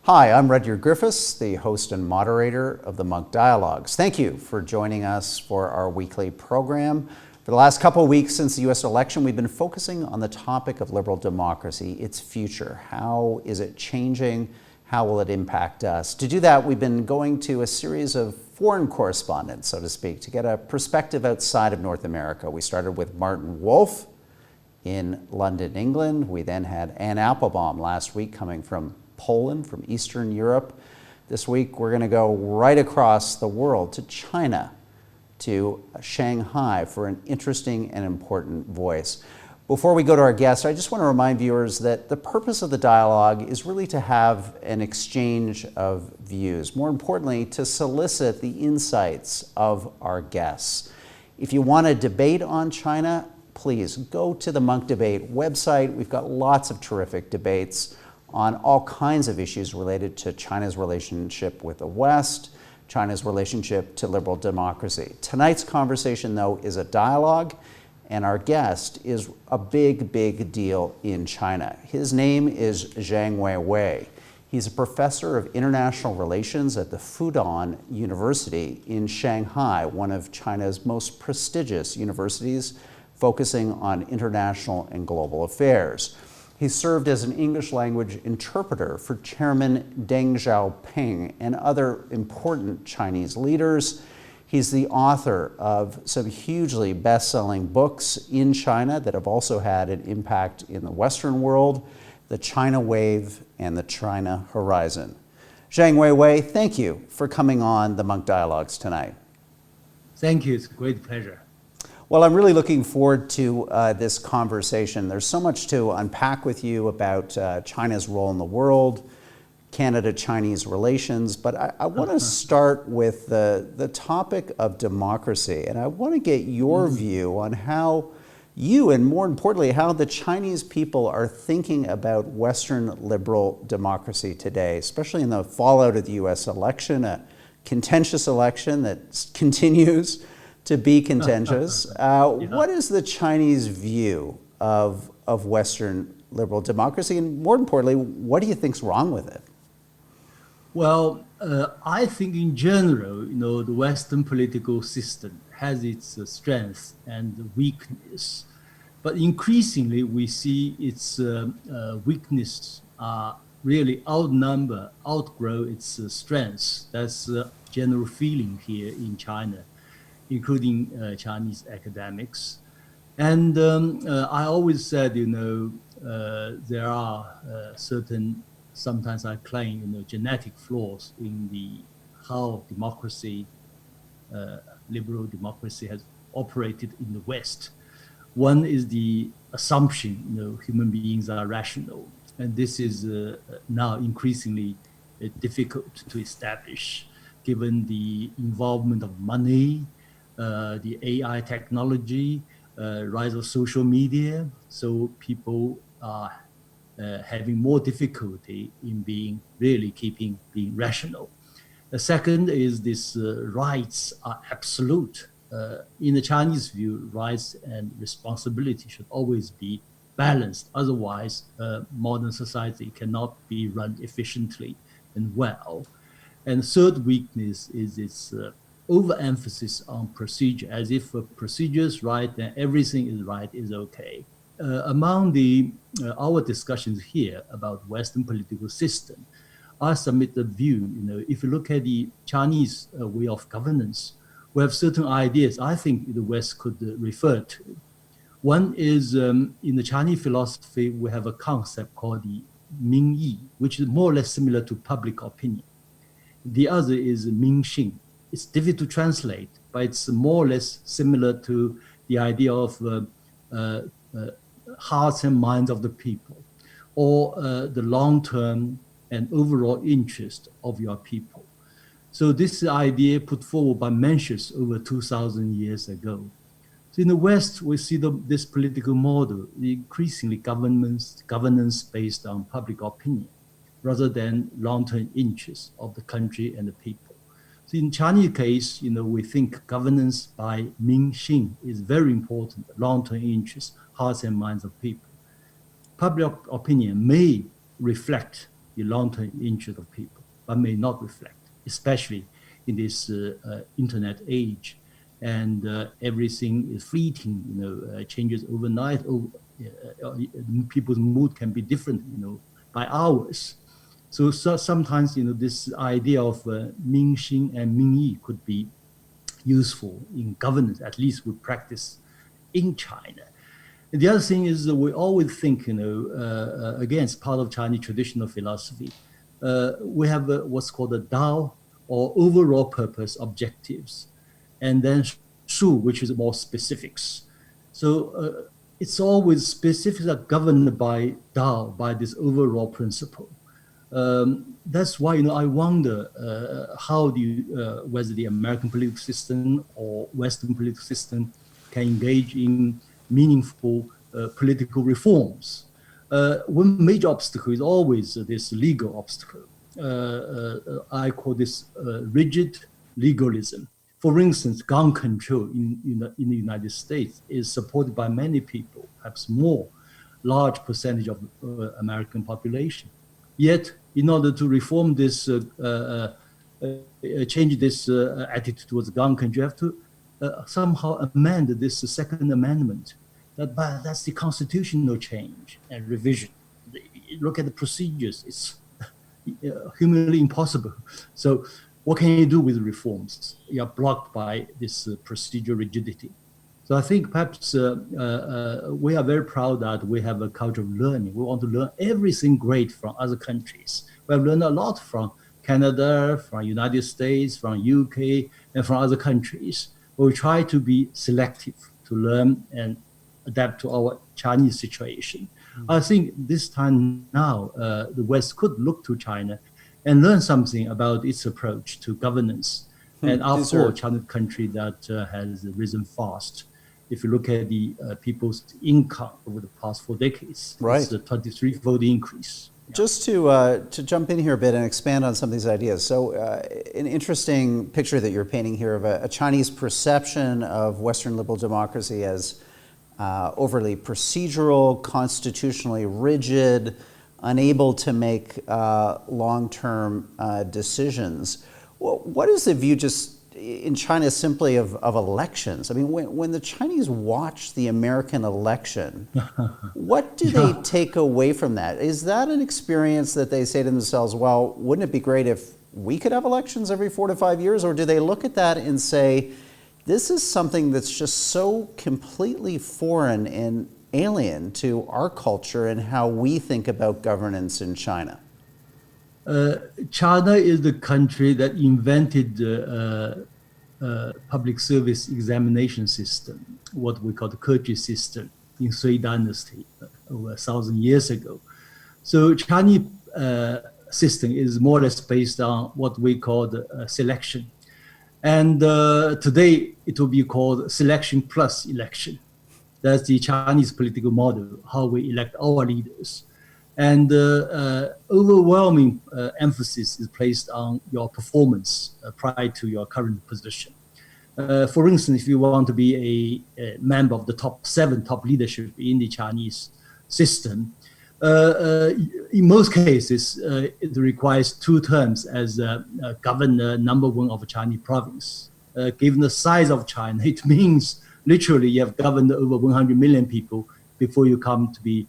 Hi, I'm Rudyard Griffiths, the host and moderator of the Monk Dialogues. Thank you for joining us for our weekly program. For the last couple of weeks since the U.S. election, we've been focusing on the topic of liberal democracy, its future. How is it changing? How will it impact us? To do that, we've been going to a series of foreign correspondents, so to speak, to get a perspective outside of North America. We started with Martin Wolf in London, England. We then had Anne Applebaum last week coming from Poland, from Eastern Europe. This week we're going to go right across the world to China, to Shanghai for an interesting and important voice. Before we go to our guests, I just want to remind viewers that the purpose of the dialogue is really to have an exchange of views. More importantly, to solicit the insights of our guests. If you want to debate on China, please go to the Monk Debate website. We've got lots of terrific debates on all kinds of issues related to China's relationship with the West, China's relationship to liberal democracy. Tonight's conversation, though, is a dialogue, and our guest is a big deal in China. His name is Zhang Weiwei. He's a professor of international relations at the Fudan University in Shanghai, one of China's most prestigious universities, focusing on international and global affairs. He served as an English language interpreter for Chairman Deng Xiaoping and other important Chinese leaders. He's the author of some hugely best-selling books in China that have also had an impact in the Western world, The China Wave and The China Horizon. Zhang Weiwei, thank you for coming on the Monk Dialogues tonight. Thank you, it's a great pleasure. Well, I'm really looking forward to this conversation. There's so much to unpack with you about China's role in the world, Canada-Chinese relations, but I want to start with the topic of democracy, and I want to get your view on how you, and more importantly, how the Chinese people are thinking about Western liberal democracy today, especially in the fallout of the U.S. election, a contentious election that continues to be contentious. What is the Chinese view of Western liberal democracy? And more importantly, what do you think's wrong with it? Well, I think in general, the Western political system has its strengths and weakness, but increasingly we see its weaknesses really outgrow its strengths. That's the general feeling here in China, including Chinese academics. And I always said, there are certain, sometimes I claim, genetic flaws in how democracy, liberal democracy has operated in the West. One is the assumption, human beings are rational. And this is now increasingly difficult to establish, given the involvement of money, the AI technology, rise of social media, so people are having more difficulty in being rational. The second is this rights are absolute. In the Chinese view, rights and responsibility should always be balanced. Otherwise, modern society cannot be run efficiently and well. And third weakness is its overemphasis on procedure, as if a procedure is right, then everything is right, is okay. Among our discussions here about Western political system, I submit the view, if you look at the Chinese way of governance, we have certain ideas I think the West could refer to. One is, in the Chinese philosophy, we have a concept called the Mingyi, which is more or less similar to public opinion. The other is Mingxing. It's difficult to translate, but it's more or less similar to the idea of hearts and minds of the people, or the long-term and overall interest of your people. So this idea put forward by Mencius over 2,000 years ago. So in the West, we see this political model increasingly governance based on public opinion, rather than long-term interests of the country and the people. So in Chinese case, we think governance by Mingxing is very important, long-term interests, hearts and minds of people. Public opinion may reflect the long-term interest of people, but may not reflect, especially in this internet age, and everything is fleeting. Changes overnight. People's mood can be different, by hours. So sometimes, this idea of Mingxin and Mingyi could be useful in governance, at least we practice in China. And the other thing is that we always think, again, it's part of Chinese traditional philosophy. We have what's called the Dao, or overall purpose objectives, and then Shu, which is more specifics. So it's always specifics are governed by Dao, by this overall principle. That's why I wonder how whether the American political system or Western political system can engage in meaningful political reforms. One major obstacle is always this legal obstacle. I call this rigid legalism. For instance, gun control in the United States is supported by many people, perhaps more, large percentage of American population. Yet, in order to reform this, change this attitude towards gun control, you have to somehow amend this Second Amendment. That's the constitutional change and revision. Look at the procedures; it's humanly impossible. So, what can you do with reforms? You are blocked by this procedural rigidity. So I think perhaps we are very proud that we have a culture of learning. We want to learn everything great from other countries. We have learned a lot from Canada, from United States, from UK, and from other countries. But we try to be selective to learn and adapt to our Chinese situation. I think this time now, the West could look to China and learn something about its approach to governance. And after all, China is a country that has risen fast. If you look at the people's income over the past 4 decades, right, it's a 23-fold increase. Just to jump in here a bit and expand on some of these ideas. So an interesting picture that you're painting here of a Chinese perception of Western liberal democracy as overly procedural, constitutionally rigid, unable to make long-term decisions. Well, what is the view just in China simply of elections? I mean, when the Chinese watch the American election, what do they take away from that? Is that an experience that they say to themselves, well, wouldn't it be great if we could have elections every 4 to 5 years? Or do they look at that and say, this is something that's just so completely foreign and alien to our culture and how we think about governance in China? China is the country that invented the public service examination system, what we call the Keqi system in Sui Dynasty over 1,000 years ago. So Chinese system is more or less based on what we call the selection. And today it will be called selection plus election. That's the Chinese political model, how we elect our leaders. And overwhelming emphasis is placed on your performance prior to your current position. For instance, if you want to be a member of the top 7 top leadership in the Chinese system, in most cases, it requires 2 terms as governor number 1 of a Chinese province. Given the size of China, it means literally you have governed over 100 million people before you come to be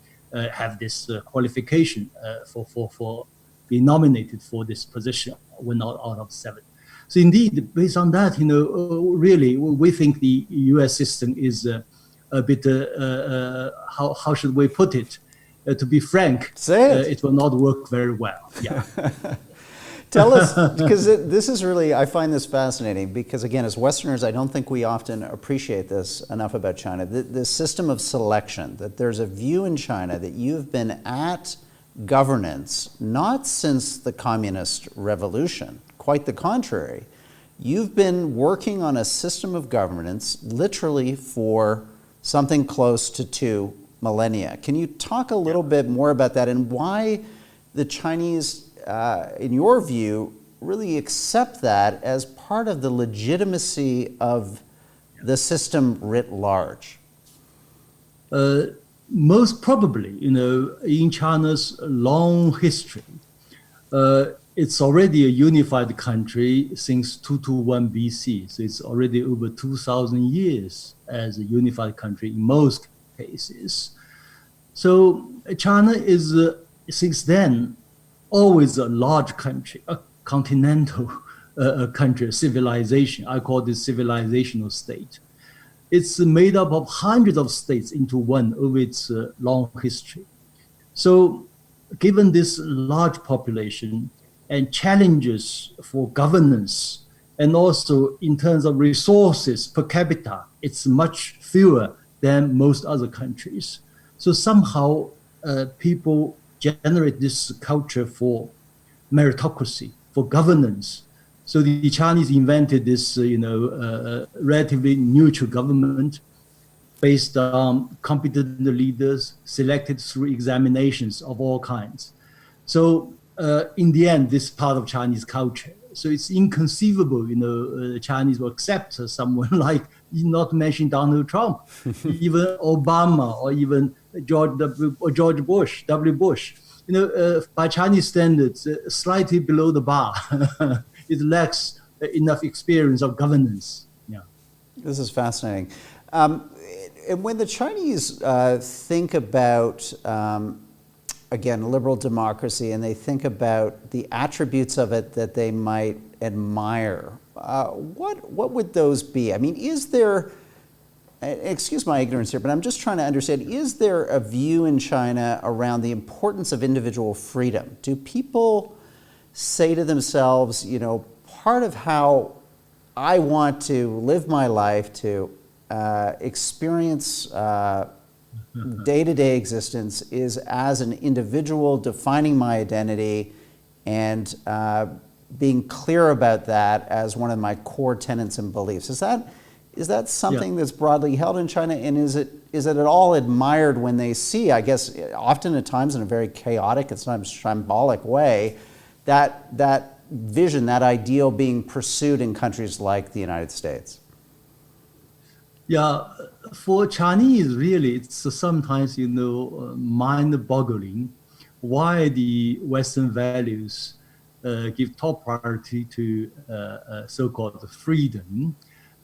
have this qualification for being nominated for this position, 1 out of 7. So indeed, based on that, really, we think the U.S. system is a bit, how should we put it? To be frank, it will not work very well. Yeah. Tell us, because this is really, I find this fascinating because, again, as Westerners, I don't think we often appreciate this enough about China. The system of selection, that there's a view in China that you've been at governance not since the Communist Revolution, quite the contrary. You've been working on a system of governance literally for something close to 2 millennia. Can you talk a little bit more about that and why the Chinese, in your view, really accept that as part of the legitimacy of the system writ large? Most probably, in China's long history, it's already a unified country since 221 BC. So it's already over 2,000 years as a unified country in most cases. So China is, since then, always a large country, a continental country, civilization. I call this civilizational state. It's made up of hundreds of states into one over its long history. So given this large population and challenges for governance, and also in terms of resources per capita, it's much fewer than most other countries. So somehow people generate this culture for meritocracy, for governance. So the Chinese invented this, relatively neutral government based on competent leaders selected through examinations of all kinds. So in the end, this is part of Chinese culture. So it's inconceivable, the Chinese will accept someone like, not to mention Donald Trump, even Obama, or even George Bush, W. Bush. By Chinese standards, slightly below the bar. It lacks enough experience of governance. Yeah. This is fascinating. And when the Chinese think about, again, liberal democracy, and they think about the attributes of it that they might admire, what would those be? I mean, is there, excuse my ignorance here, but I'm just trying to understand, is there a view in China around the importance of individual freedom? Do people say to themselves, part of how I want to live my life, to experience day-to-day existence, is as an individual defining my identity and being clear about that as one of my core tenets and beliefs? Is that something that's broadly held in China, and is it at all admired when they see, I guess, often at times in a very chaotic and sometimes shambolic way, that vision, that ideal being pursued in countries like the United States? Yeah, for Chinese, really, it's sometimes, mind-boggling why the Western values give top priority to so-called freedom.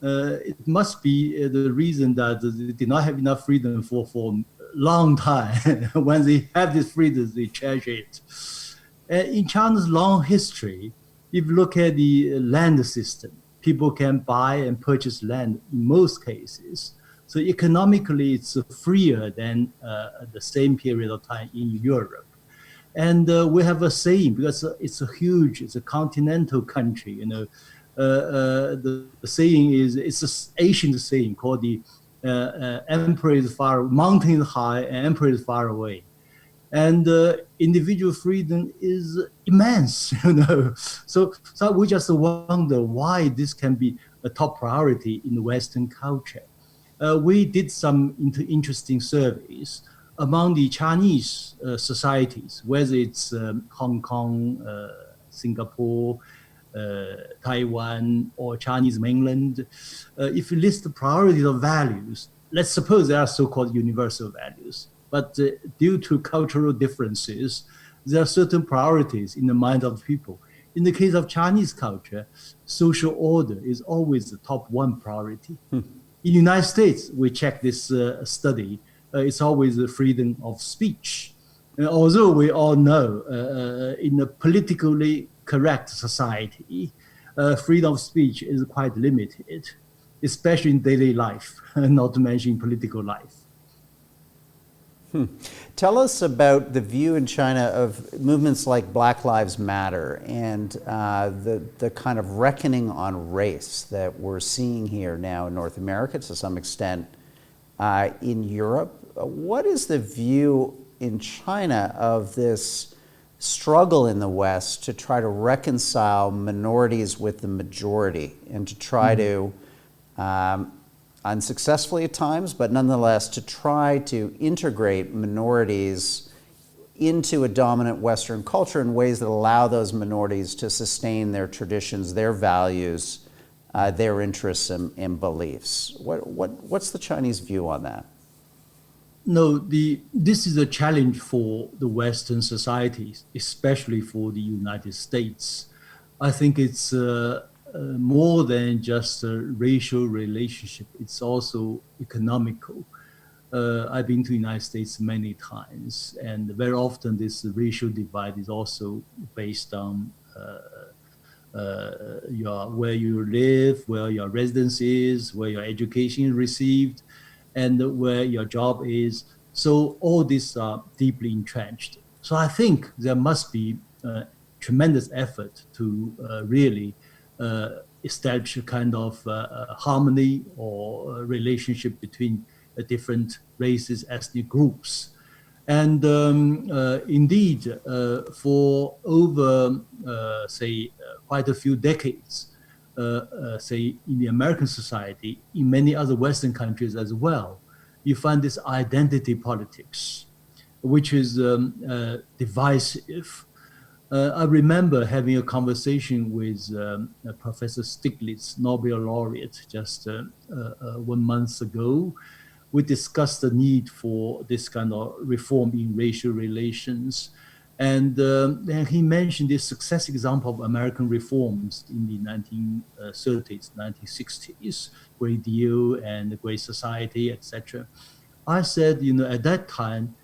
It must be the reason that they did not have enough freedom for a long time. When they have this freedom, they cherish it. In China's long history, if you look at the land system, people can buy and purchase land in most cases. So economically, it's freer than the same period of time in Europe. And we have a saying, because it's a continental country, the saying is, it's an ancient saying called the emperor is far, mountain is high and emperor is far away. And individual freedom is immense, So we just wonder why this can be a top priority in the Western culture. We did some interesting surveys among the Chinese societies, whether it's Hong Kong, Singapore, Taiwan, or Chinese mainland. If you list the priorities of values, let's suppose there are so-called universal values. But due to cultural differences, there are certain priorities in the mind of the people. In the case of Chinese culture, social order is always the top one priority. In the United States, we check this study, it's always the freedom of speech. Although we all know in a politically correct society, freedom of speech is quite limited, especially in daily life, not to mention political life. Tell us about the view in China of movements like Black Lives Matter and the kind of reckoning on race that we're seeing here now in North America, to some extent in Europe. What is the view in China of this struggle in the West to try to reconcile minorities with the majority and to try to unsuccessfully at times, but nonetheless to try to integrate minorities into a dominant Western culture in ways that allow those minorities to sustain their traditions, their values, their interests and beliefs? What's the Chinese view on that? no, this is a challenge for the Western societies, especially for the United States. I think it's more than just a racial relationship. It's also economical. I've been to the United States many times, and very often this racial divide is also based on where you live, where your residence is, where your education is received, and where your job is. So all these are deeply entrenched. So I think there must be a tremendous effort to really establish a kind of harmony or relationship between different races, ethnic groups. And indeed, for over, quite a few decades, say in the American society, in many other Western countries as well, you find this identity politics, which is divisive. I remember having a conversation with Professor Stiglitz, Nobel laureate, just 1 month ago. We discussed the need for this kind of reform in racial relations. And then he mentioned this success example of American reforms in the 1930s, 1960s, Great Deal and the Great Society, etc. I said, at that time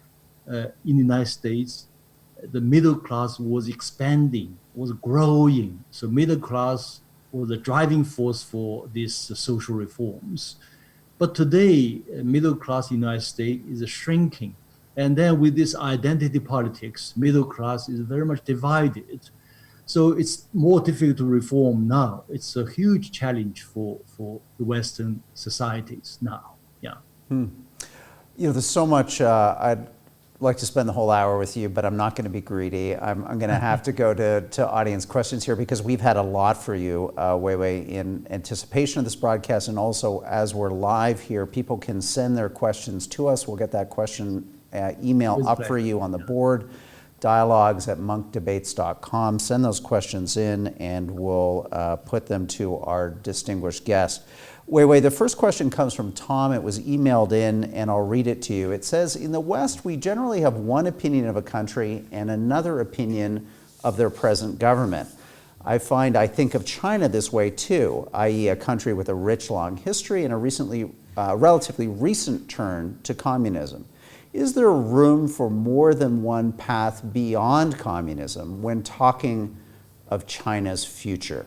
in the United States, the middle class was expanding, was growing. So middle class was the driving force for these social reforms. But today, middle class in the United States is shrinking. And then with this identity politics, middle class is very much divided. So it's more difficult to reform now. It's a huge challenge for the Western societies now. Yeah. There's so much I'd like to spend the whole hour with you, but I'm not going to be greedy. I'm going to have to go to audience questions here because we've had a lot for you, Weiwei, in anticipation of this broadcast, and also as we're live here, people can send their questions to us. We'll get that question email up for you on the board, dialogues@monkdebates.com. Send those questions in, and we'll put them to our distinguished guest. Weiwei, the first question comes from Tom. It was emailed in, and I'll read it to you. It says, in the West, we generally have one opinion of a country and another opinion of their present government. I think of China this way too, i.e. a country with a rich, long history and a relatively recent turn to communism. Is there room for more than one path beyond communism when talking of China's future?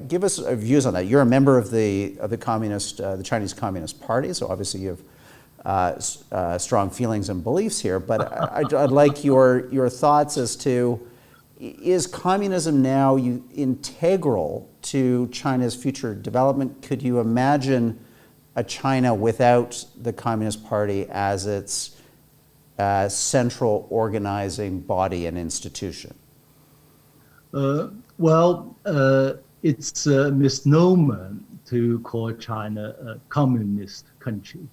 Give us views on that. You're a member of the Chinese Communist Party, so obviously you have strong feelings and beliefs here. But I'd like your thoughts as to, is communism now integral to China's future development? Could you imagine a China without the Communist Party as its central organizing body and institution? It's a misnomer to call China a communist country.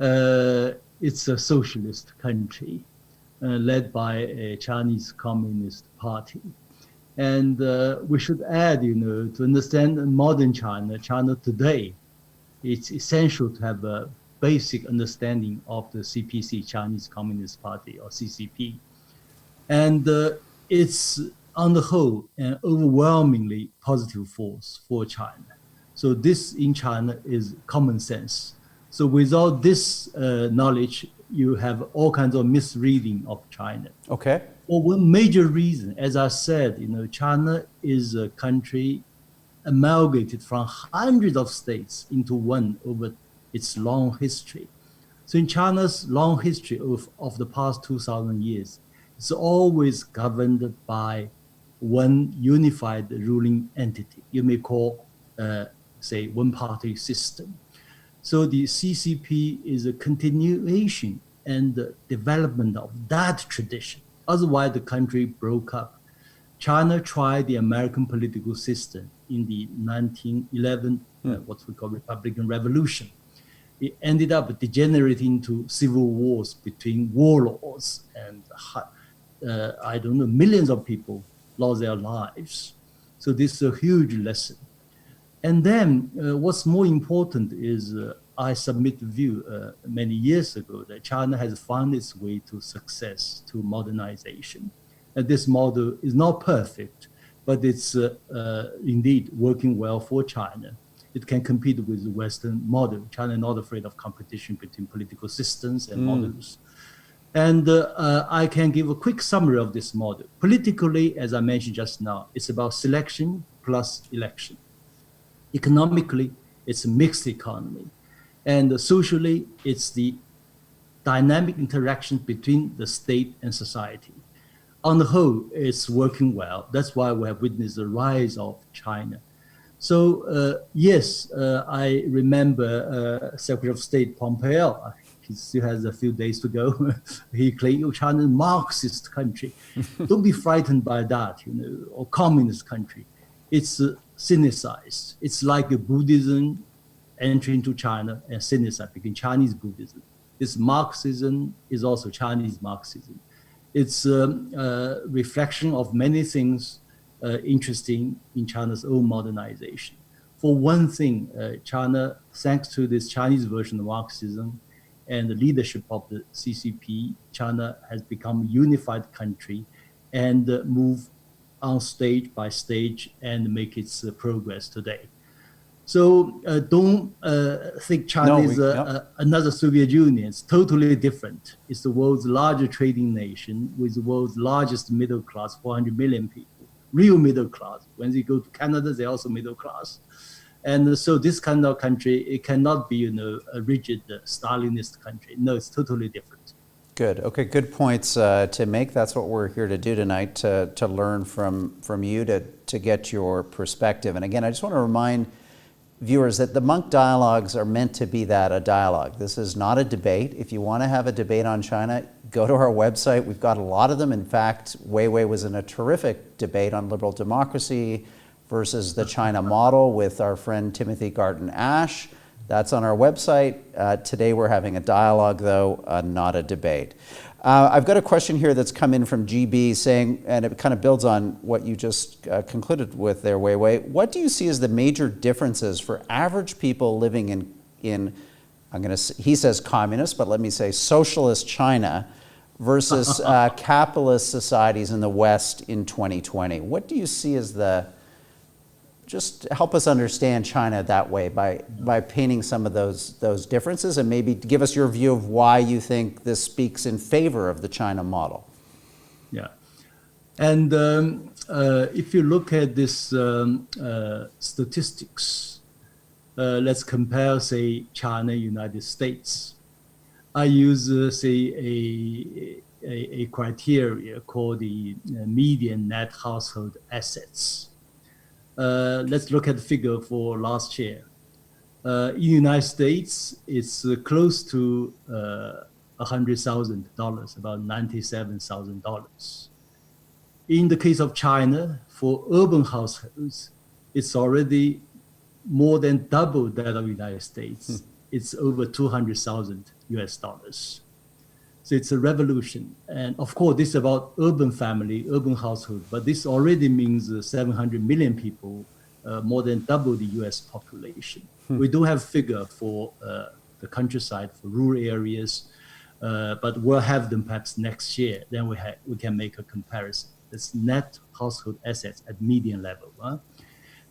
It's a socialist country led by a Chinese Communist Party. And we should add, to understand modern China today, it's essential to have a basic understanding of the CPC, Chinese Communist Party, or CCP. And it's, on the whole, an overwhelmingly positive force for China. So this in China is common sense. So without this knowledge, you have all kinds of misreading of China. Okay. Well, one major reason, as I said, China is a country amalgamated from hundreds of states into one over its long history. So in China's long history of the past 2,000 years, it's always governed by one unified ruling entity. You may call, one-party system. So the CCP is a continuation and development of that tradition. Otherwise, the country broke up. China tried the American political system in the 1911, what we call Republican Revolution. It ended up degenerating into civil wars between warlords, and millions of people lost their lives. So this is a huge lesson. And then what's more important is I submit the view many years ago that China has found its way to success, to modernization. And this model is not perfect, but it's indeed working well for China. It can compete with the Western model. China is not afraid of competition between political systems and models. And I can give a quick summary of this model. Politically, as I mentioned just now, it's about selection plus election. Economically, it's a mixed economy. And socially, it's the dynamic interaction between the state and society. On the whole, it's working well. That's why we have witnessed the rise of China. So yes, I remember Secretary of State Pompeo. He still has a few days to go. He claimed China is a Marxist country. Don't be frightened by that, or communist country. It's Sinicized. It's like a Buddhism entering into China and Sinicized, became Chinese Buddhism. This Marxism is also Chinese Marxism. It's a reflection of many things interesting in China's own modernization. For one thing, China, thanks to this Chinese version of Marxism and the leadership of the CCP, China has become a unified country and move on stage by stage and make its progress today. So don't think China is another Soviet Union. It's totally different. It's the world's largest trading nation with the world's largest middle class, 400 million people, real middle class. When they go to Canada, they're also middle class. And so this kind of country, it cannot be, a rigid Stalinist country. No, it's totally different. Good. Okay, good points to make. That's what we're here to do tonight, to learn from you, to get your perspective. And again, I just want to remind viewers that the Monk Dialogues are meant to be that, a dialogue. This is not a debate. If you want to have a debate on China, go to our website. We've got a lot of them. In fact, Weiwei was in a terrific debate on liberal democracy versus the China model with our friend Timothy Garton Ash. That's on our website. Today we're having a dialogue, though, not a debate. I've got a question here that's come in from GB saying, and it kind of builds on what you just concluded with there, Weiwei. What do you see as the major differences for average people living in he says communist, but let me say socialist China versus capitalist societies in the West in 2020? What do you see as just help us understand China that way by painting some of those differences, and maybe give us your view of why you think this speaks in favor of the China model. Yeah. And if you look at this statistics, let's compare, say, China, United States. I use, say, a criteria called the median net household assets. Let's look at the figure for last year. In the United States, it's close to $100,000, about $97,000. In the case of China, for urban households, it's already more than double that of the United States. It's over $200,000 US. So it's a revolution. And of course, this is about urban family, urban household, but this already means 700 million people, more than double the US population. We do have figure for the countryside, for rural areas, but we'll have them perhaps next year. Then we can make a comparison. It's net household assets at median level.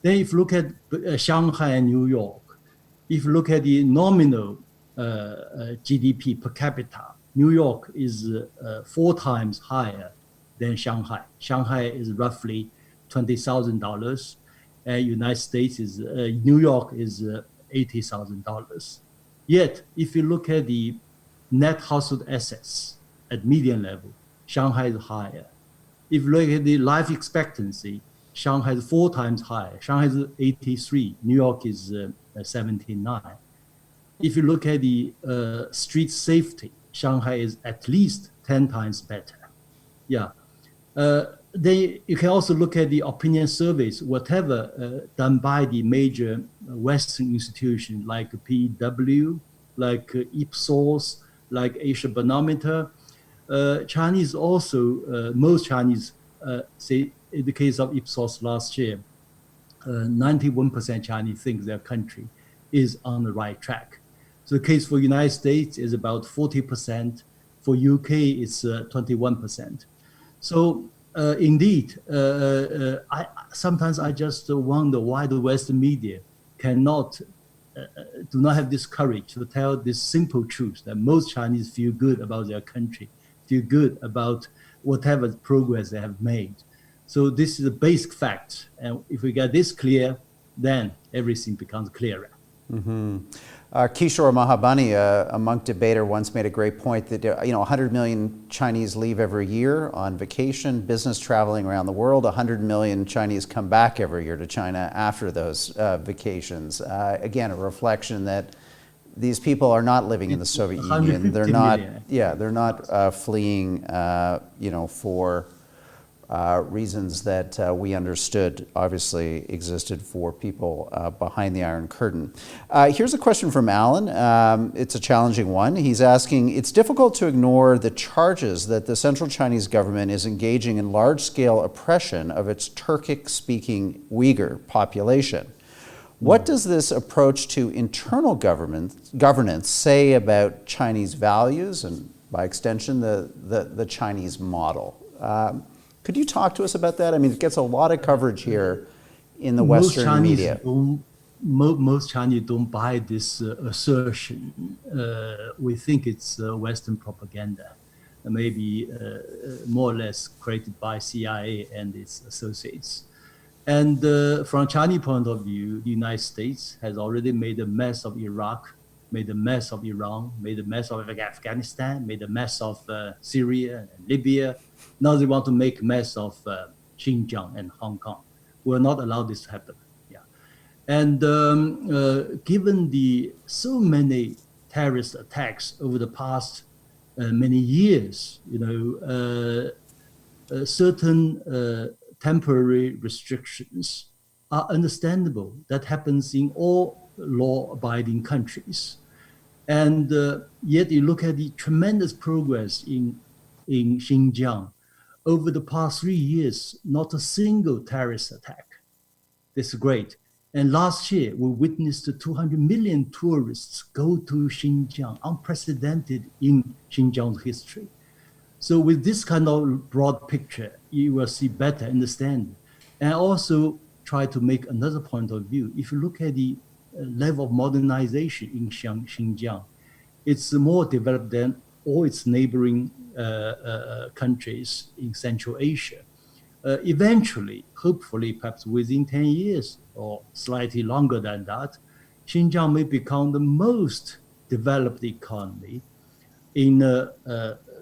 Then if you look at Shanghai and New York, if you look at the nominal GDP per capita, New York is 4 times higher than Shanghai. Shanghai is roughly $20,000, and United States is New York is $80,000. Yet, if you look at the net household assets at median level, Shanghai is higher. If you look at the life expectancy, Shanghai is 4 times higher. Shanghai is 83. New York is 79. If you look at the street safety, Shanghai is at least 10 times better. Yeah. Then you can also look at the opinion surveys, whatever done by the major Western institutions like PEW, like Ipsos, like Asia Barometer. Chinese also, most Chinese, say in the case of Ipsos last year, 91% Chinese think their country is on the right track. So the case for United States is about 40%. For UK, it's 21%. So indeed, sometimes I just wonder why the Western media do not have this courage to tell this simple truth that most Chinese feel good about their country, feel good about whatever progress they have made. So this is a basic fact. And if we get this clear, then everything becomes clearer. Mm-hmm. Kishore Mahabani, a monk debater, once made a great point that 100 million Chinese leave every year on vacation, business traveling around the world. 100 million Chinese come back every year to China after those vacations. Again, a reflection that these people are not living in the Soviet Union. They're not. Million. Yeah, they're not fleeing. For reasons that we understood obviously existed for people behind the Iron Curtain. Here's a question from Alan. It's a challenging one. He's asking, it's difficult to ignore the charges that the Central Chinese government is engaging in large-scale oppression of its Turkic-speaking Uyghur population. What does this approach to internal governance say about Chinese values and, by extension, the Chinese model? Could you talk to us about that? I mean, it gets a lot of coverage here in the Western media. Most Chinese don't buy this assertion. We think it's Western propaganda, maybe more or less created by CIA and its associates. And from Chinese point of view, the United States has already made a mess of Iraq, made a mess of Iran, made a mess of Afghanistan, made a mess of Syria and Libya. Now they want to make a mess of Xinjiang and Hong Kong. We will not allow this to happen. Yeah, and given the so many terrorist attacks over the past many years, certain temporary restrictions are understandable. That happens in all law-abiding countries. And yet you look at the tremendous progress in Xinjiang. Over the past 3 years, not a single terrorist attack. This is great. And last year, we witnessed 200 million tourists go to Xinjiang, unprecedented in Xinjiang's history. So with this kind of broad picture, you will see better understanding. And also try to make another point of view. If you look at the level of modernization in Xinjiang, it's more developed than all its neighboring countries in Central Asia. Eventually, hopefully, perhaps within 10 years or slightly longer than that, Xinjiang may become the most developed economy in a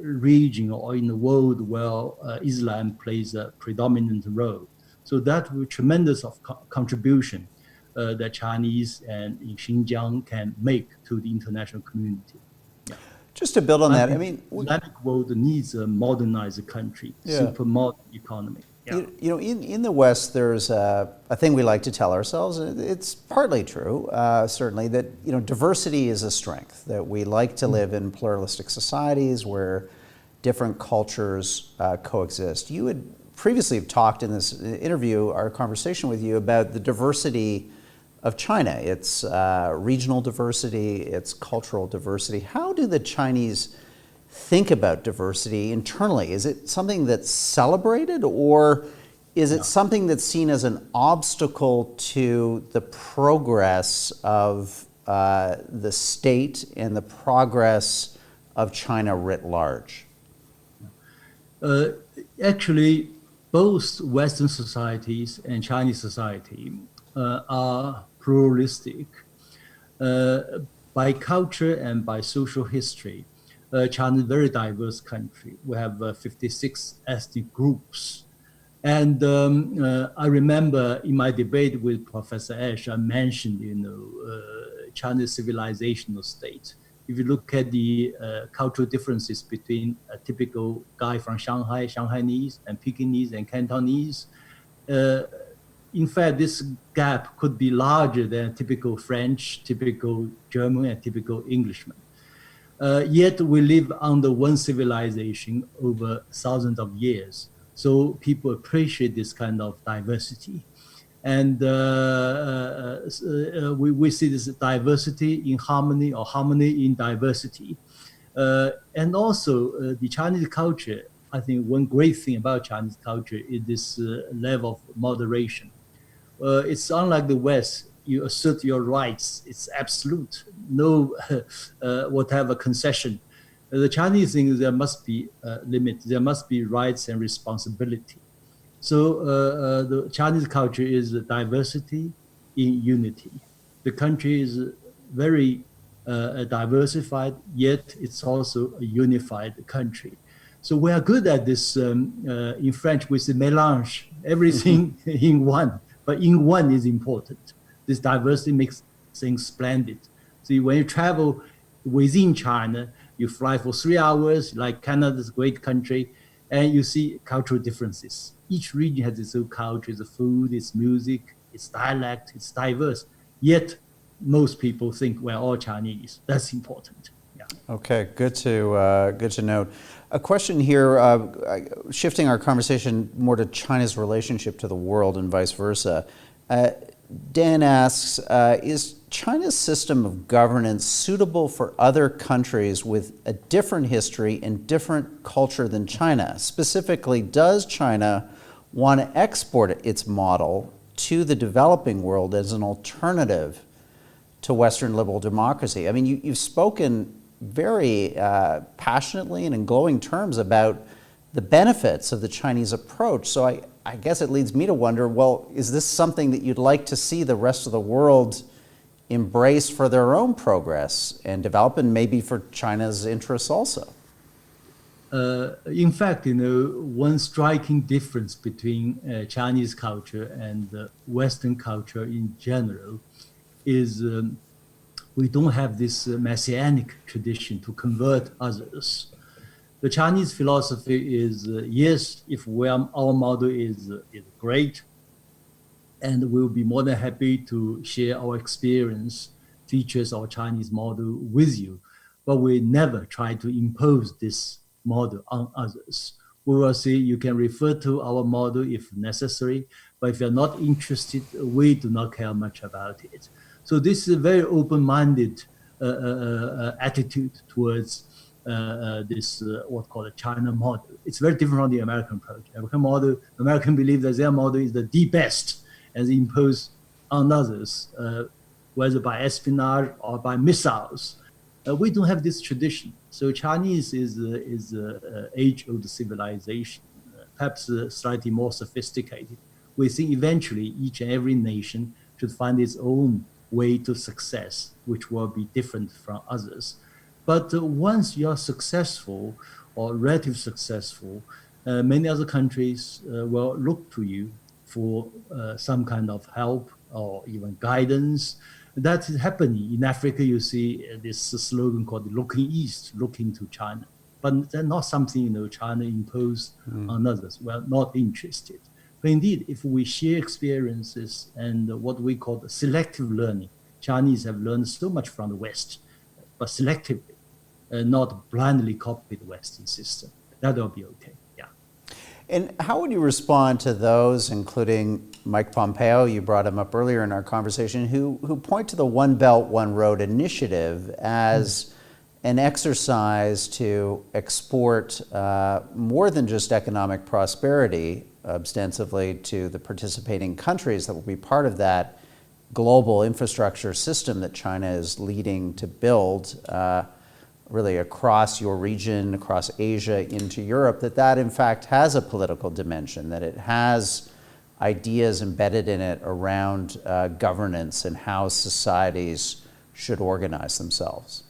region or in the world where Islam plays a predominant role. So that will be tremendous contribution that Chinese and in Xinjiang can make to the international community. Just to build on that, I mean, the Islamic world needs a modernized country, super modern economy. Yeah. In the West, there's a thing we like to tell ourselves. It's partly true, certainly, that diversity is a strength. That we like to live in pluralistic societies where different cultures coexist. You had previously talked in this interview, our conversation with you, about the diversity of China, its regional diversity, its cultural diversity. How do the Chinese think about diversity internally? Is it something that's celebrated, or is it something that's seen as an obstacle to the progress of the state and the progress of China writ large? Actually, both Western societies and Chinese society are pluralistic. By culture and by social history, China is a very diverse country. We have 56 ethnic groups. And I remember in my debate with Professor Ash, I mentioned, China's civilizational state. If you look at the cultural differences between a typical guy from Shanghai, Shanghainese, and Pekingese and Cantonese, in fact, this gap could be larger than typical French, typical German, and typical Englishman. Yet we live under one civilization over thousands of years. So people appreciate this kind of diversity. And we see this diversity in harmony or harmony in diversity. And also the Chinese culture, I think one great thing about Chinese culture is this level of moderation. It's unlike the West. You assert your rights. It's absolute. No whatever concession. The Chinese thing is there must be limits. There must be rights and responsibility. So the Chinese culture is diversity in unity. The country is very diversified, yet it's also a unified country. So we are good at this. In French, we say mélange, everything in one. But in one is important. This diversity makes things splendid. See, when you travel within China, you fly for 3 hours, like Canada's a great country, and you see cultural differences. Each region has its own culture, its food, its music, its dialect, it's diverse. Yet, most people think we're all Chinese. That's important. Yeah. Okay, good to note. A question here, shifting our conversation more to China's relationship to the world and vice versa. Dan asks, is China's system of governance suitable for other countries with a different history and different culture than China? Specifically, does China want to export its model to the developing world as an alternative to Western liberal democracy? I mean, you've spoken very passionately and in glowing terms about the benefits of the Chinese approach. So I guess it leads me to wonder, well, is this something that you'd like to see the rest of the world embrace for their own progress and develop, and maybe for China's interests also? In fact, one striking difference between Chinese culture and Western culture in general is we don't have this messianic tradition to convert others. The Chinese philosophy is, yes, if our model is great, and we'll be more than happy to share our experience, features our Chinese model with you, but we never try to impose this model on others. We will say you can refer to our model if necessary, but if you're not interested, we do not care much about it. So this is a very open-minded attitude towards this what's called a China model. It's very different from the American approach. American believe that their model is the best and impose on others, whether by espionage or by missiles. We don't have this tradition. So Chinese is age-old civilization, perhaps slightly more sophisticated. We think eventually each and every nation should find its own way to success, which will be different from others. But once you are successful or relatively successful, many other countries will look to you for some kind of help or even guidance. That is happening. In Africa, you see this slogan called looking east, looking to China. But that's not something China imposed on others. We're not interested. But indeed, if we share experiences and what we call the selective learning, Chinese have learned so much from the West, but selectively, not blindly copy the Western system. That will be okay. Yeah. And how would you respond to those, including Mike Pompeo, you brought him up earlier in our conversation, who point to the One Belt, One Road initiative as an exercise to export more than just economic prosperity ostensibly to the participating countries that will be part of that global infrastructure system that China is leading to build really across your region, across Asia into Europe, that in fact has a political dimension, that it has ideas embedded in it around governance and how societies should organize themselves?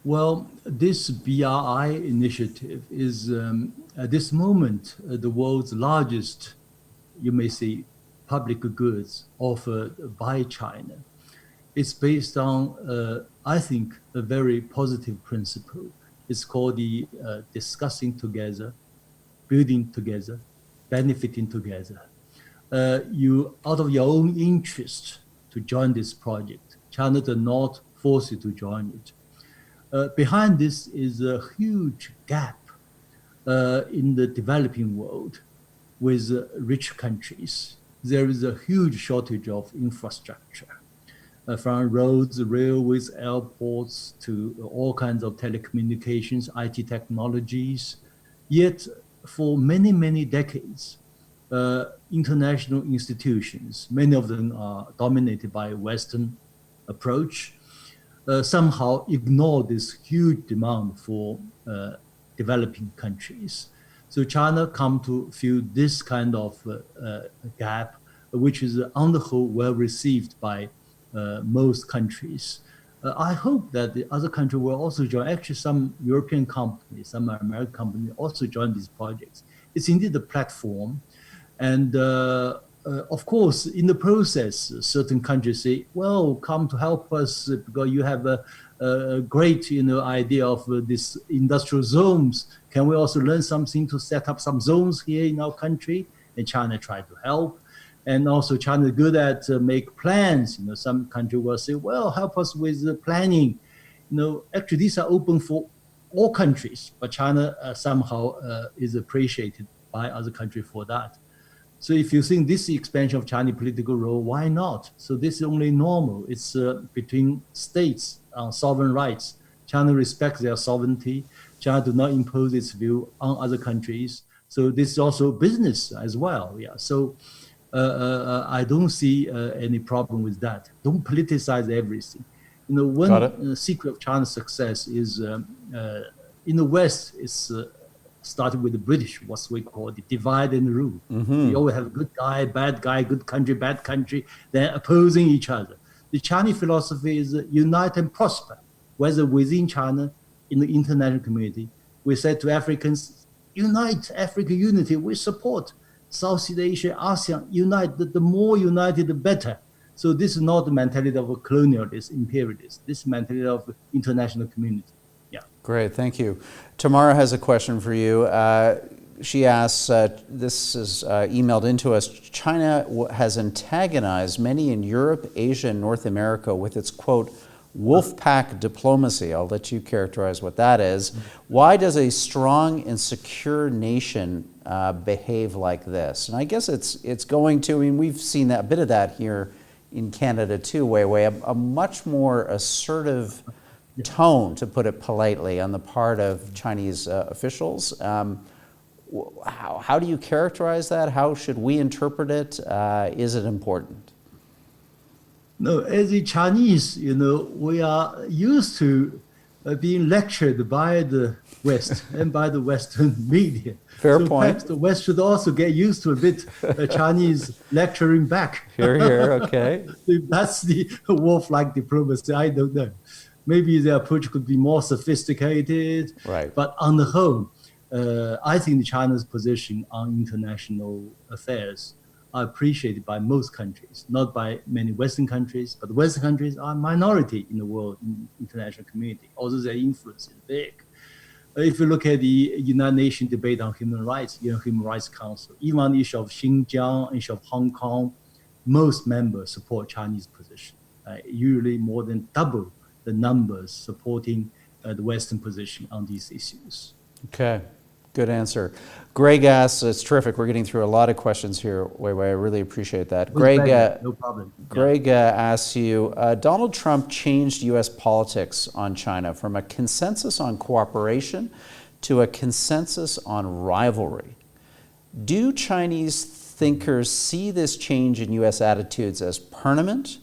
Well, this BRI initiative is, at this moment, the world's largest, you may say, public goods offered by China. It's based on, I think, a very positive principle. It's called the discussing together, building together, benefiting together. You, out of your own interest, to join this project. China does not force you to join it. Behind this is a huge gap in the developing world with rich countries. there is a huge shortage of infrastructure, from roads, railways, airports to all kinds of telecommunications, IT technologies. Yet, for many, many decades, international institutions, many of them are dominated by Western approach, somehow ignore this huge demand for developing countries. So China come to feel this kind of gap, which is on the whole well received by most countries. I hope that the other country will also join. Actually, some European companies, some American companies also join these projects. It's indeed a platform. And of course, in the process, certain countries say, well, come to help us because you have a great idea of these industrial zones. Can we also learn something to set up some zones here in our country? And China tried to help. And also China is good at make plans. Some country will say, well, help us with the planning. Actually, these are open for all countries, but China somehow is appreciated by other countries for that. So if you think this is expansion of Chinese political role, why not? So this is only normal. It's between states on sovereign rights. China respects their sovereignty. China do not impose its view on other countries. So this is also business as well. Yeah. So I don't see any problem with that. Don't politicize everything. One secret of China's success is in the West, it's started with the British, what we call the divide and rule. We always have good guy, good country, bad country, then opposing each other. The Chinese philosophy is unite and prosper, whether within China, in the international community. We said to Africans, unite, African unity, we support. Southeast Asia, ASEAN, unite, the more united, the better. So this is not the mentality of a colonialist, imperialist. This is the mentality of international community. Great, thank you. Tamara has a question for you. She asks, this is emailed into us, China has antagonized many in Europe, Asia, and North America with its, quote, wolf pack diplomacy. I'll let you characterize what that is. Why does a strong and secure nation behave like this? And I guess it's going to, we've seen a bit of that here in Canada too, Weiwei, a much more assertive tone, to put it politely, on the part of Chinese officials. How do you characterize that? How should we interpret it? Is it important? No, as a Chinese, we are used to being lectured by the West and by the Western media. Fair so point. Perhaps the West should also get used to a bit Chinese lecturing back. Hear, hear, okay. If that's the wolf-like diplomacy, I don't know. Maybe the approach could be more sophisticated. Right. But on the whole, I think China's position on international affairs are appreciated by most countries, not by many Western countries, but Western countries are a minority in the world, in international community, although their influence is big. If you look at the United Nations debate on human rights, Human Rights Council, even on the issue of Xinjiang, issue of Hong Kong, most members support Chinese position, usually more than double the numbers supporting the Western position on these issues. Okay, good answer. Greg asks, it's terrific, we're getting through a lot of questions here, Weiwei, I really appreciate that. Greg, no problem. Greg asks you, Donald Trump changed U.S. politics on China from a consensus on cooperation to a consensus on rivalry. Do Chinese thinkers see this change in U.S. attitudes as permanent,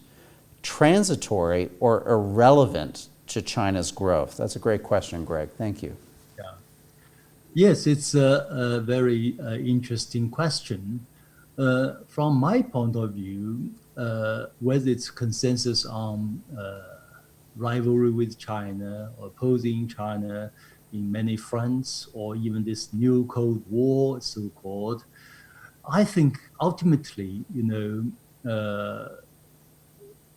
transitory, or irrelevant to China's growth? That's a great question, Greg. Thank you. Yeah. Yes, it's a very interesting question. From my point of view, whether it's consensus on rivalry with China or opposing China in many fronts, or even this new Cold War, so-called, I think ultimately,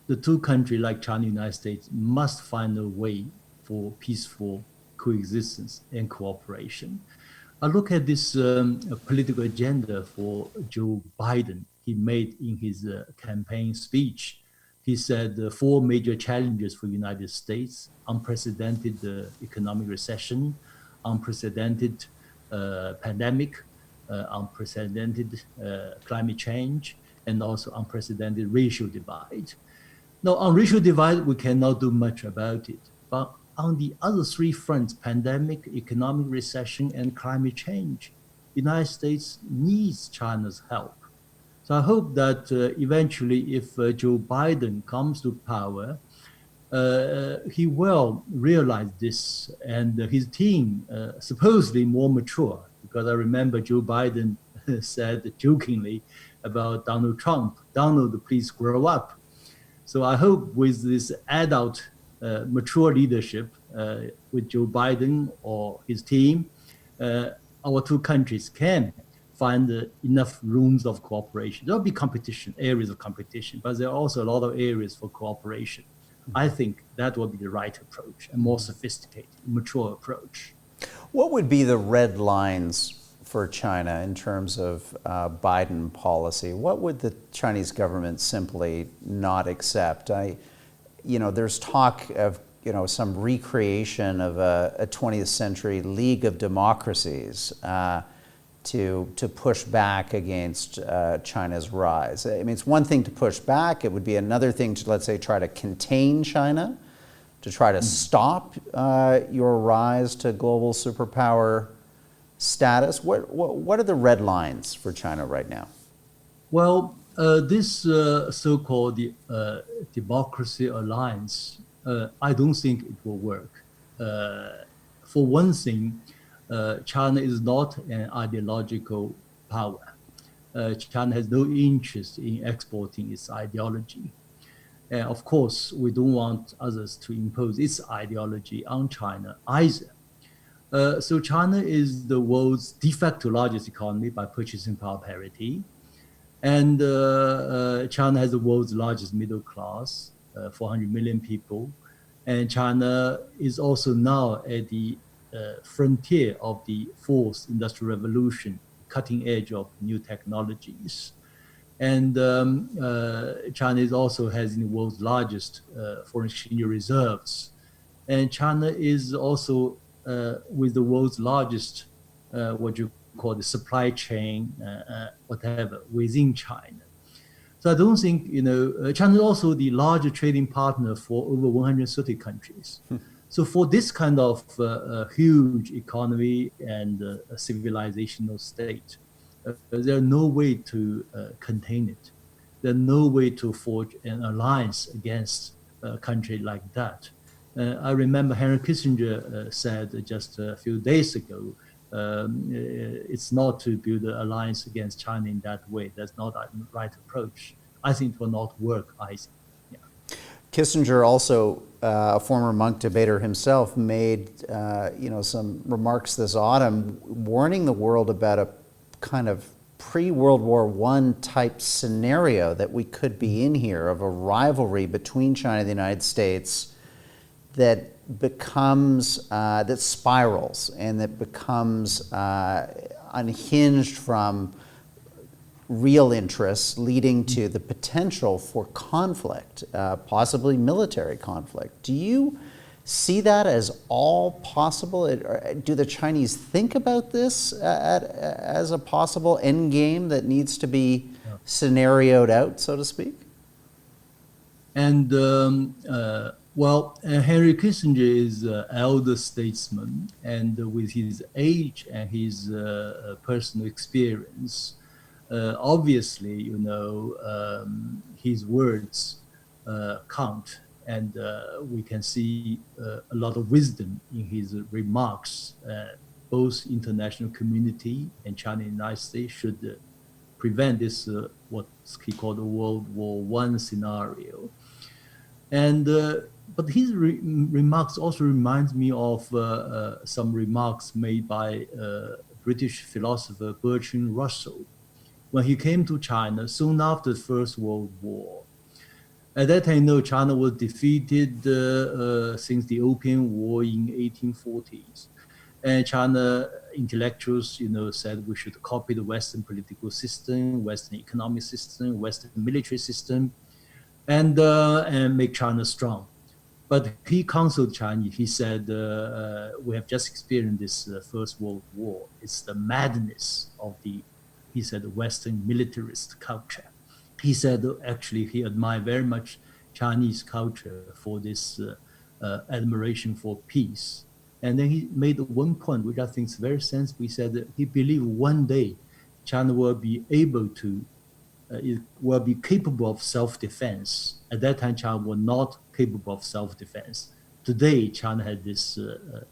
the two countries like China and the United States must find a way for peaceful coexistence and cooperation. I look at this political agenda for Joe Biden. He made in his campaign speech. He said 4 major challenges for the United States: unprecedented economic recession, unprecedented pandemic, unprecedented climate change, and also unprecedented racial divide. Now, on racial divide, we cannot do much about it. But on the other three fronts, pandemic, economic recession, and climate change, the United States needs China's help. So I hope that eventually, if Joe Biden comes to power, he will realize this, and his team, supposedly more mature, because I remember Joe Biden said jokingly about Donald Trump, Donald, please grow up. So I hope with this adult, mature leadership with Joe Biden or his team, our two countries can find enough rooms of cooperation. There'll be competition, areas of competition, but there are also a lot of areas for cooperation. I think that will be the right approach, a more sophisticated, mature approach. What would be the red lines for China in terms of Biden policy? What would the Chinese government simply not accept? There's talk of some recreation of a 20th century League of Democracies to push back against China's rise. I mean, it's one thing to push back. It would be another thing to, let's say, try to contain China, to try to stop your rise to global superpower status. What are the red lines for China right now? Well, this so-called democracy alliance, I don't think it will work. For one thing, China is not an ideological power. China has no interest in exporting its ideology. And of course, we don't want others to impose its ideology on China either. So China is the world's de facto largest economy by purchasing power parity. And China has the world's largest middle class, 400 million people. And China is also now at the frontier of the fourth industrial revolution, cutting edge of new technologies. And China also has the world's largest foreign exchange reserves. And China is also with the world's largest, what you call the supply chain, whatever, within China. So I don't think, China is also the largest trading partner for over 130 countries. So for this kind of huge economy and civilizational state, there's no way to contain it. There's no way to forge an alliance against a country like that. I remember Henry Kissinger said just a few days ago, it's not to build an alliance against China in that way. That's not the right approach. I think it will not work either. Yeah. Kissinger, also a former Munk debater himself, made some remarks this autumn warning the world about a kind of pre-World War I type scenario that we could be in here, of a rivalry between China and the United States that becomes, that spirals and that becomes unhinged from real interests, leading to the potential for conflict, possibly military conflict. Do you see that as all possible? Do the Chinese think about this as a possible end game that needs to be scenarioed out, so to speak? And Henry Kissinger is an elder statesman, and with his age and his personal experience, obviously, his words count, and we can see a lot of wisdom in his remarks. Both international community and China and the United States should prevent this, what he called the World War I scenario. And but his remarks also reminds me of some remarks made by British philosopher Bertrand Russell when he came to China soon after the First World War. At that time, China was defeated since the Opium War in 1840s. And China intellectuals, said we should copy the Western political system, Western economic system, Western military system, and make China strong. But he counseled China. He said, we have just experienced this First World War. It's the madness of the Western militarist culture. he said actually he admired very much Chinese culture for this admiration for peace. And then he made one point, which I think is very sensible. He said that he believed one day China will be able to, it will be capable of self-defense. At that time, China was not capable of self-defense. Today, China had this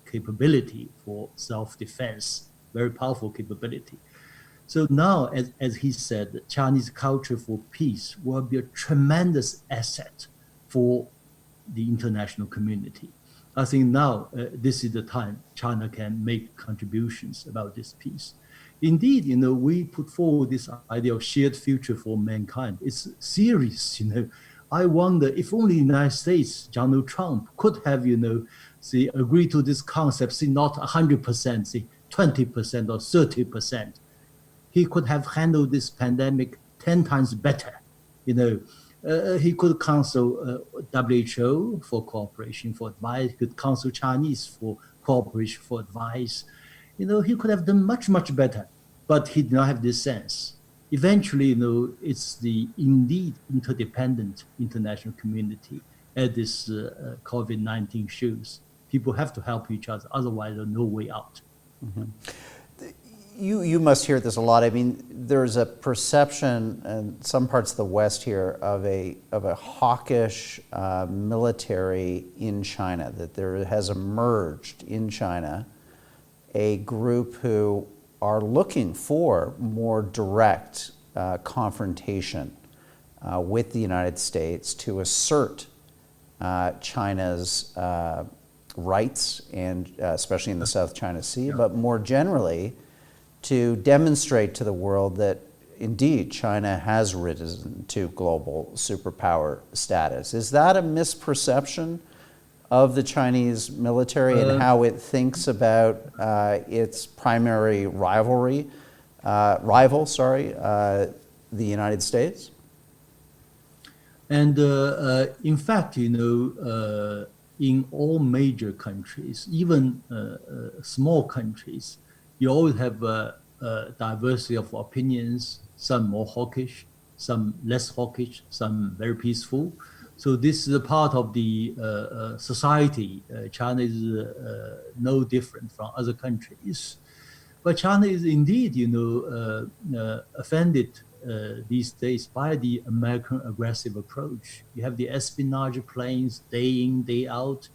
capability for self-defense, very powerful capability. So now, as he said, Chinese culture for peace will be a tremendous asset for the international community. I think now this is the time China can make contributions about this peace. Indeed, we put forward this idea of shared future for mankind. It's serious, I wonder if only the United States, Donald Trump, could have, agree to this concept, see, not 100%, see, 20% or 30%. He could have handled this pandemic 10 times better. He could counsel WHO for cooperation, for advice. He could counsel Chinese for cooperation, for advice. He could have done much, much better, but he did not have this sense. Eventually, it's the indeed interdependent international community as this COVID-19 shows. People have to help each other, otherwise there's no way out. Mm-hmm. You must hear this a lot. I mean, there's a perception in some parts of the West here of a hawkish military in China, that there has emerged in China a group who are looking for more direct confrontation with the United States to assert China's rights, and especially in the South China Sea, but more generally to demonstrate to the world that indeed China has risen to global superpower status. Is that a misperception of the Chinese military and how it thinks about its primary rival, the United States? And in fact, in all major countries, even small countries, you always have a diversity of opinions, some more hawkish, some less hawkish, some very peaceful. So this is a part of the society. China is no different from other countries. But China is indeed, offended these days by the American aggressive approach. You have the espionage planes day in, day out,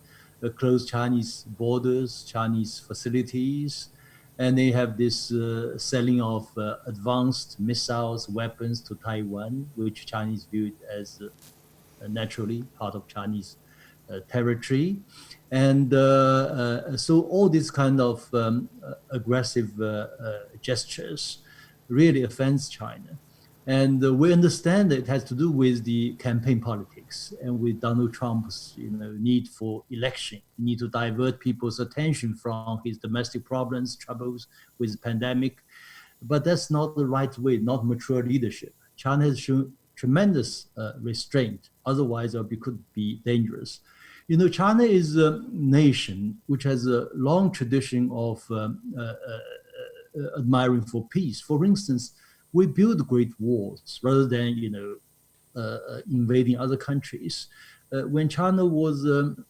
close Chinese borders, Chinese facilities, and they have this selling of advanced missiles, weapons to Taiwan, which Chinese view it as naturally part of Chinese territory. And so all these kind of aggressive gestures really offends China. And we understand that it has to do with the campaign politics and with Donald Trump's need for election, need to divert people's attention from his domestic problems, troubles with the pandemic. But that's not the right way, not mature leadership. China has shown tremendous restraint, otherwise it could be dangerous. China is a nation which has a long tradition of admiring for peace. For instance, we build great walls rather than invading other countries. When China was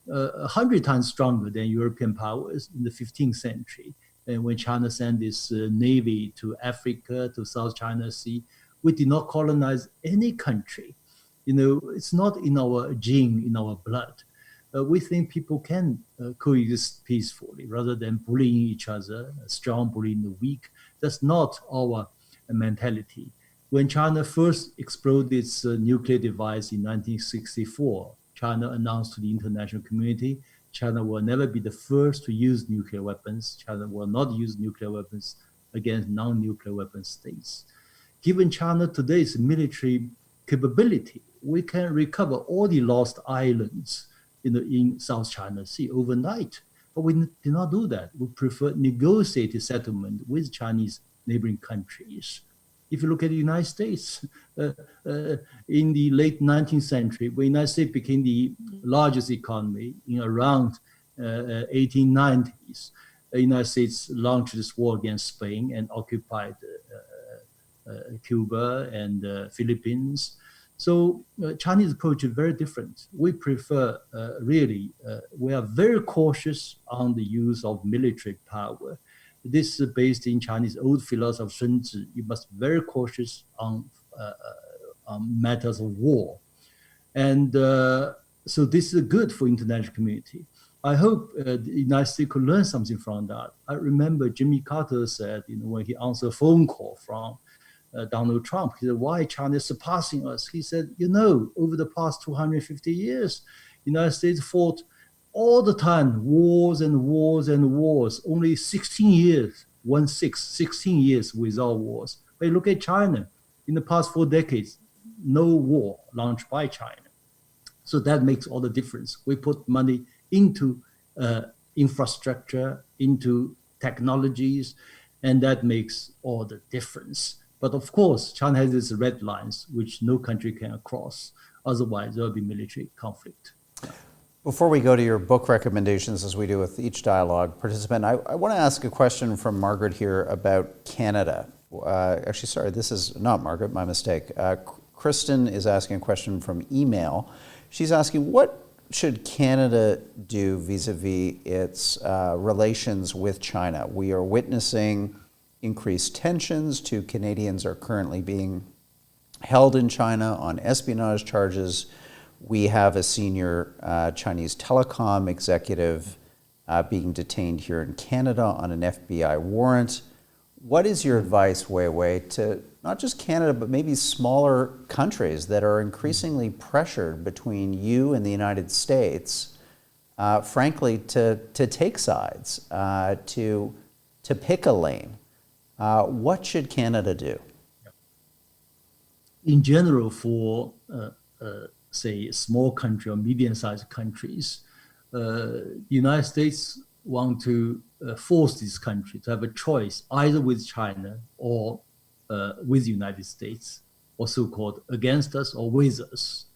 100 times stronger than European powers in the 15th century, and when China sent its navy to Africa, to South China Sea, we did not colonize any country. It's not in our gene, in our blood. We think people can coexist peacefully rather than bullying each other, strong bullying the weak. That's not our mentality. When China first exploded its nuclear device in 1964, China announced to the international community, China will never be the first to use nuclear weapons. China will not use nuclear weapons against non-nuclear weapon states. Given China today's military capability, we can recover all the lost islands in South China Sea overnight. But we did not do that. We prefer negotiated settlement with Chinese neighboring countries. If you look at the United States, in the late 19th century, when the United States became the largest economy in around 1890s, the United States launched this war against Spain and occupied Cuba and Philippines. So Chinese approach is very different. We prefer we are very cautious on the use of military power. This is based in Chinese old philosophy Sun Tzu. You must be very cautious on matters of war. And so this is good for international community. I hope the United States could learn something from that. I remember Jimmy Carter said, when he answered a phone call from Donald Trump, he said, why China is surpassing us? He said, over the past 250 years, the United States fought all the time, wars and wars and wars, only 16 years, 16 years without wars. But look at China. In the past 4 decades, no war launched by China. So that makes all the difference. We put money into infrastructure, into technologies, and that makes all the difference. But of course, China has its red lines, which no country can cross. Otherwise, there will be military conflict. Before we go to your book recommendations, as we do with each dialogue participant, I want to ask a question from Margaret here about Canada. Actually, sorry, this is not Margaret, my mistake. Kristen is asking a question from email. She's asking, what should Canada do vis-a-vis its relations with China? We are witnessing increased tensions. 2 Canadians are currently being held in China on espionage charges. We have a senior Chinese telecom executive being detained here in Canada on an FBI warrant. What is your advice, Weiwei, to not just Canada, but maybe smaller countries that are increasingly pressured between you and the United States, frankly, to take sides, to pick a lane? What should Canada do? In general, for say small country or medium-sized countries, the United States want to force this country to have a choice either with China or with the United States, or so-called against us or with us.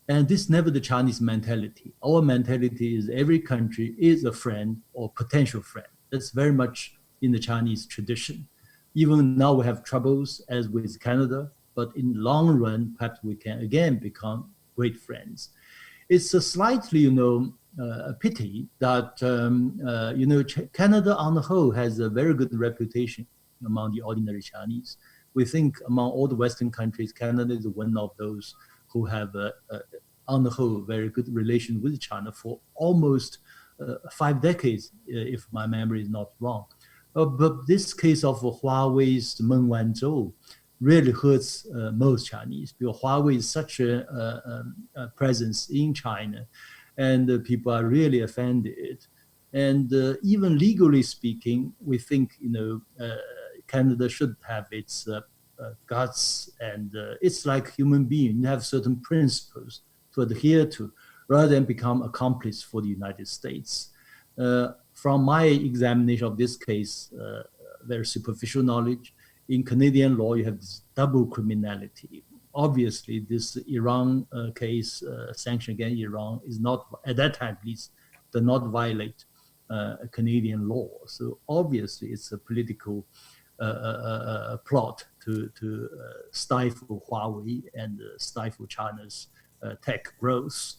And this is never the Chinese mentality. Our mentality is every country is a friend or potential friend. That's very much in the Chinese tradition. Even now we have troubles as with Canada, but in the long run, perhaps we can again become great friends. It's a slightly, a pity that, Canada on the whole has a very good reputation among the ordinary Chinese. We think among all the Western countries, Canada is one of those who have, on the whole, very good relation with China for almost 5 decades, if my memory is not wrong. But this case of Huawei's Meng Wanzhou really hurts most Chinese, because Huawei is such a presence in China, and people are really offended. And even legally speaking, we think Canada should have its guts, and it's like human being. You have certain principles to adhere to, rather than become accomplice for the United States. From my examination of this case, very superficial knowledge, in Canadian law, you have this double criminality. Obviously, this Iran case, sanction against Iran, is not, at that time at least, does not violate Canadian law. So obviously, it's a political plot to stifle Huawei and stifle China's tech growth,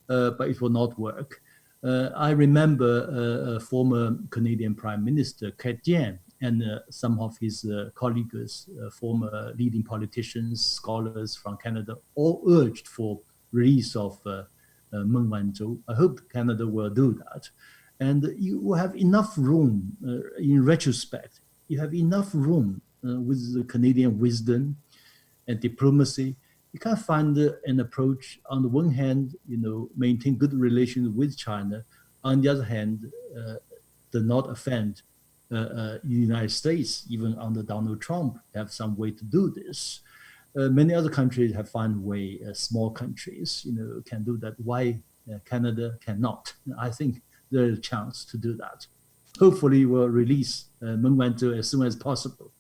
but it will not work. I remember former Canadian Prime Minister Kat Jian and some of his colleagues, former leading politicians, scholars from Canada, all urged for release of Meng Wanzhou. I hope Canada will do that. And you have enough room, in retrospect, you have enough room with the Canadian wisdom and diplomacy. You can find an approach, on the one hand, maintain good relations with China. On the other hand, do not offend the United States, even under Donald Trump, have some way to do this. Many other countries have found a way, small countries, can do that. Why Canada cannot? I think there's a chance to do that. Hopefully we'll release Meng Wanzhou as soon as possible.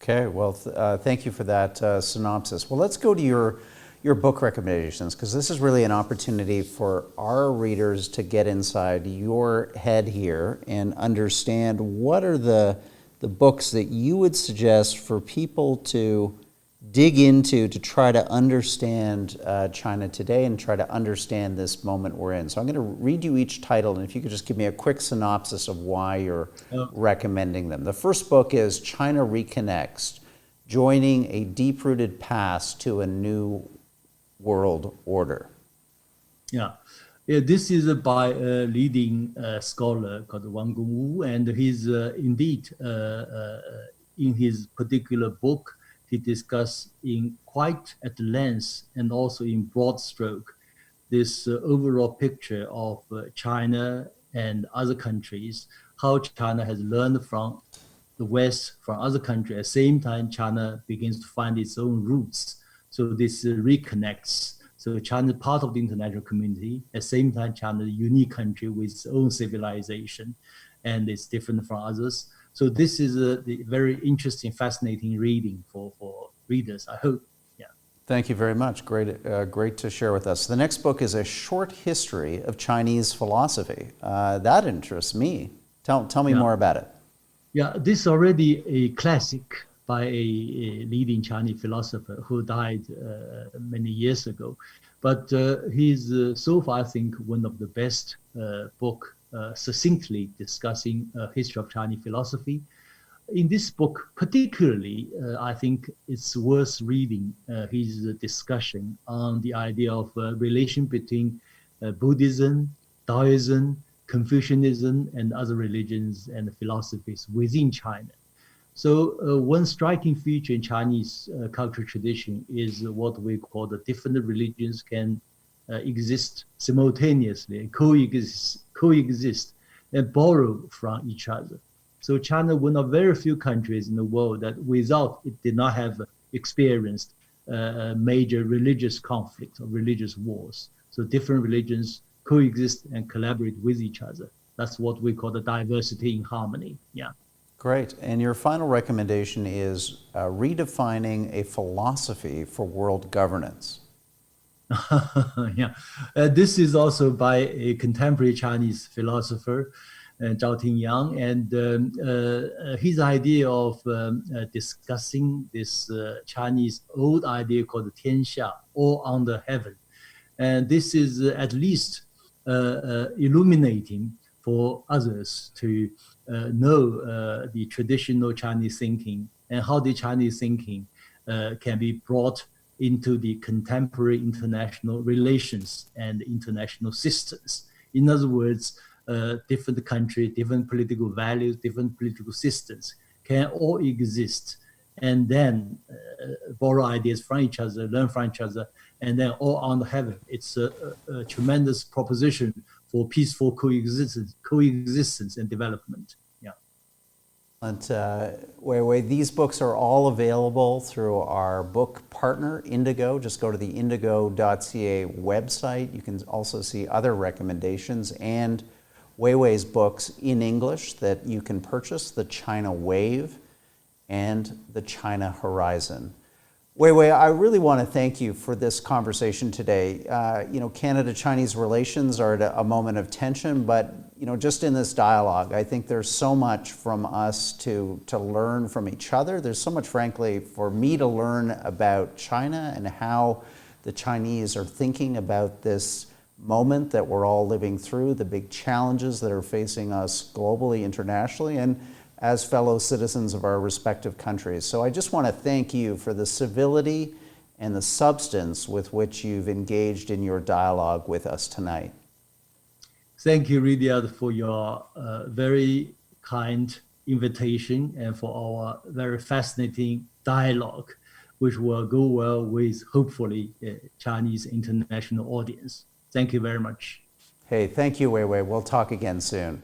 Okay, well, thank you for that synopsis. Well, let's go to your book recommendations, because this is really an opportunity for our readers to get inside your head here and understand what are the books that you would suggest for people to dig into to try to understand China today and try to understand this moment we're in. So I'm going to read you each title, and if you could just give me a quick synopsis of why you're recommending them. The first book is China Reconnects, Joining a Deep-Rooted Past to a New World Order. Yeah. This is by a leading scholar called Wang Gongwu, and he's indeed, in his particular book, he discussed in quite at length and also in broad stroke this overall picture of China and other countries, how China has learned from the West, from other countries. At the same time, China begins to find its own roots. So this reconnects. So China is part of the international community. At the same time, China is a unique country with its own civilization, and it's different from others. So this is a very interesting, fascinating reading for readers, I hope. Yeah. Thank you very much. Great to share with us. The next book is A Short History of Chinese Philosophy. That interests me. Tell me more about it. Yeah, this is already a classic by a leading Chinese philosopher who died many years ago. But he's so far, I think, one of the best book succinctly discussing history of Chinese philosophy. In this book, particularly, I think it's worth reading his discussion on the idea of relation between Buddhism, Taoism, Confucianism, and other religions and philosophies within China. So one striking feature in Chinese cultural tradition is what we call the different religions can exist simultaneously, coexist and borrow from each other. So China, one of very few countries in the world that without it did not have experienced major religious conflict or religious wars. So different religions coexist and collaborate with each other. That's what we call the diversity in harmony. Yeah. Great. And your final recommendation is redefining a philosophy for world governance. Yeah. This is also by a contemporary Chinese philosopher, Zhao Tingyang, and his idea of discussing this Chinese old idea called Tianxia, all under heaven. And this is at least illuminating for others to know the traditional Chinese thinking and how the Chinese thinking can be brought into the contemporary international relations and international systems. In other words, different countries, different political values, different political systems can all exist and then borrow ideas from each other, learn from each other, and then all under heaven. It's a tremendous proposition for peaceful coexistence and development. Yeah. And Weiwei, these books are all available through our book partner, Indigo. Just go to the indigo.ca website. You can also see other recommendations and Weiwei's books in English that you can purchase, The China Wave and The China Horizon. Weiwei, I really want to thank you for this conversation today. Canada-Chinese relations are at a moment of tension, but just in this dialogue, I think there's so much from us to learn from each other. There's so much, frankly, for me to learn about China and how the Chinese are thinking about this moment that we're all living through, the big challenges that are facing us globally, internationally, and as fellow citizens of our respective countries. So I just want to thank you for the civility and the substance with which you've engaged in your dialogue with us tonight. Thank you, Riyadh, for your very kind invitation and for our very fascinating dialogue, which will go well with, hopefully, a Chinese international audience. Thank you very much. Hey, thank you, Weiwei. We'll talk again soon.